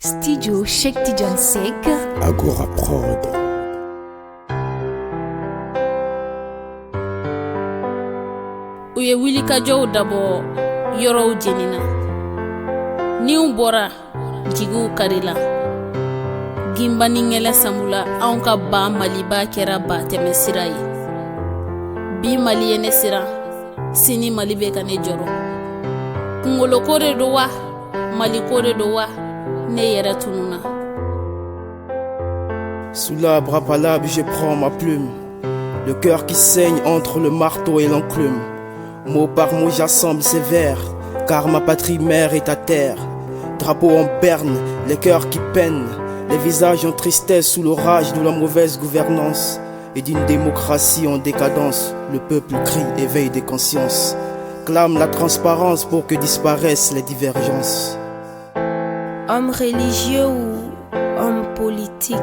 Studio Cheikh Tidiane Seck Agora Prod. U ye wulikajɔw dabɔ yɔrɔw jenina. Niw bɔra jigiw karila. Gimba ni ŋɛlɛ samula anw ka ba Maliba kɛra ba tɛmɛ sira ye. Bi Mali ye ne siran, sini Mali bɛ ka ne jɔrɔ. Kungolo ko de do wa, Mali ko de do wa, ne yɛrɛ tununa. Sous l'arbre à palabre, je prends ma plume. Le cœur qui saigne entre le marteau et l'enclume. Mot par mot, j'assemble ces vers, car ma patrie mère est à terre. Drapeau en berne, les cœurs qui peinent, les visages en tristesse sous l'orage de la mauvaise gouvernance et d'une démocratie en décadence. Le peuple crie, éveille des consciences, clame la transparence pour que disparaissent les divergences. Homme religieux ou homme politique,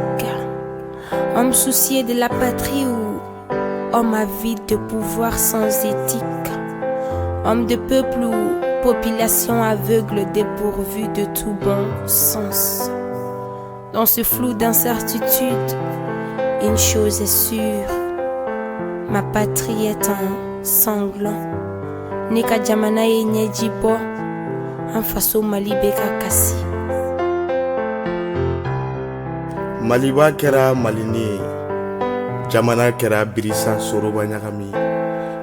homme soucié de la patrie ou homme avide de pouvoir sans éthique, homme de peuple ou population aveugle dépourvue de tout bon sens. Dans ce flou d'incertitude, une chose est sûre, ma patrie est en sanglant. Nika jamana ye nyejibo, en faso Mali beka kasi. Maliba kɛra malini ye, jamana kɛra birisa soroba ɲagami,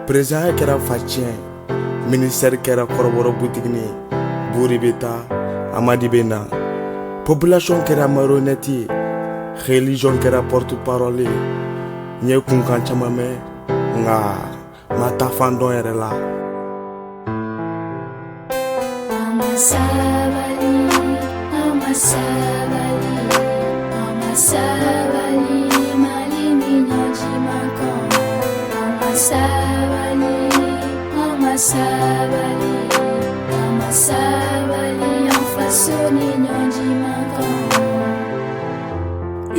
président kɛra facɛn, ministère kɛra kɔrɔbɔrɔ butigini ye, buri bɛ taa amadi bɛ na, population kɛra marionnette ye, religion kɛra porte-parole ye. N ye kunkan caman mɛn nka ma taa fan dɔn yɛrɛ la.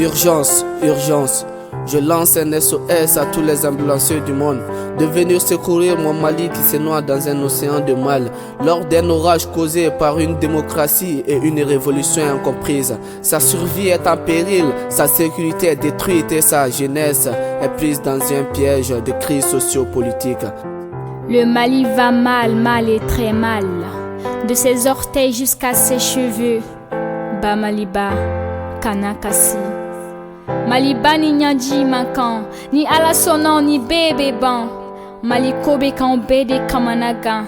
Urgence, urgence. Je lance un SOS à tous les ambulanciers du monde de venir secourir mon Mali qui se noie dans un océan de mal lors d'un orage causé par une démocratie et une révolution incomprise. Sa survie est en péril, sa sécurité est détruite et sa jeunesse est prise dans un piège de crise sociopolitique. Le Mali va mal, mal et très mal, de ses orteils jusqu'à ses cheveux. Ba Maliba, Kanakasi. Maliba ni nyanji mankan, ni alasonan ni bébé ban. Maliko be kan bede kamanagan,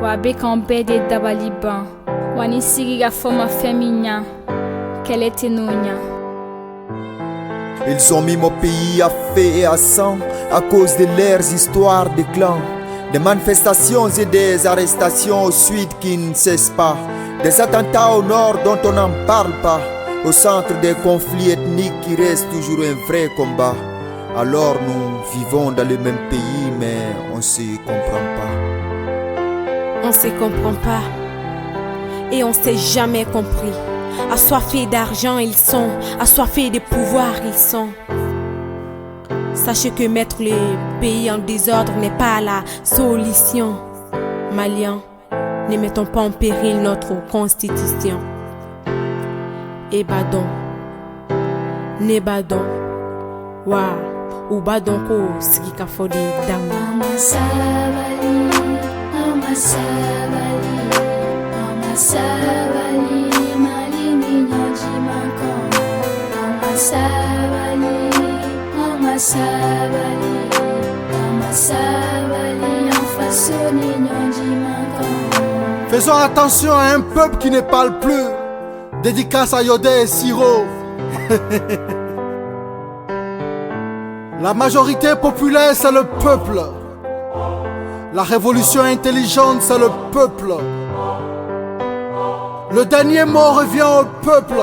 wa be kan bede dabaliban. Wani sigi ga foma féminin, quel était nonya. Ils ont mis mon pays à feu et à sang à cause de leurs histoires de clans. Des manifestations et des arrestations au sud qui ne cessent pas. Des attentats au nord dont on n'en parle pas. Au centre des conflits ethniques qui restent toujours un vrai combat. Alors nous vivons dans le même pays mais on se comprend pas. On se comprend pas et on s'est jamais compris. Assoiffés d'argent ils sont, assoiffés de pouvoir ils sont. Sachez que mettre les pays en désordre n'est pas la solution. Maliens, ne mettons pas en péril notre constitution. Et badon, ne badon, wa, ou badon ko skika fodi dang. Amasabali, amasabali, amasabali, mali minyaji makon. Amasabali, amasabali, amasabali, enfaso minyaji makon. Faisons attention à un peuple qui ne parle plus. Dédicace à Yodé et Siro. La majorité populaire, c'est le peuple. La révolution intelligente, c'est le peuple. Le dernier mot revient au peuple.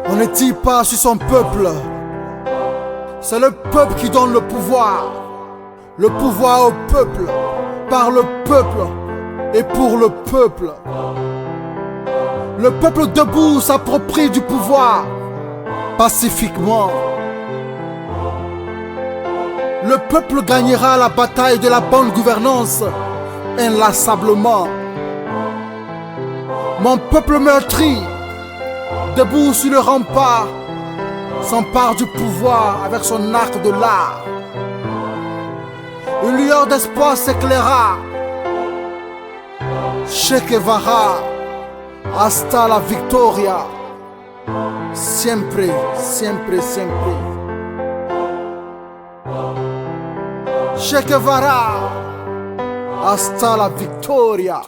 On ne tire pas sur son peuple. C'est le peuple qui donne le pouvoir. Le pouvoir au peuple, par le peuple et pour le peuple. Le peuple debout s'approprie du pouvoir pacifiquement. Le peuple gagnera la bataille de la bonne gouvernance inlassablement. Mon peuple meurtri, debout sur le rempart, s'empare du pouvoir avec son arc de l'art. Une lueur d'espoir s'éclaira. Che Guevara, hasta la victoria. Siempre, siempre, siempre. Che Guevara, hasta la victoria.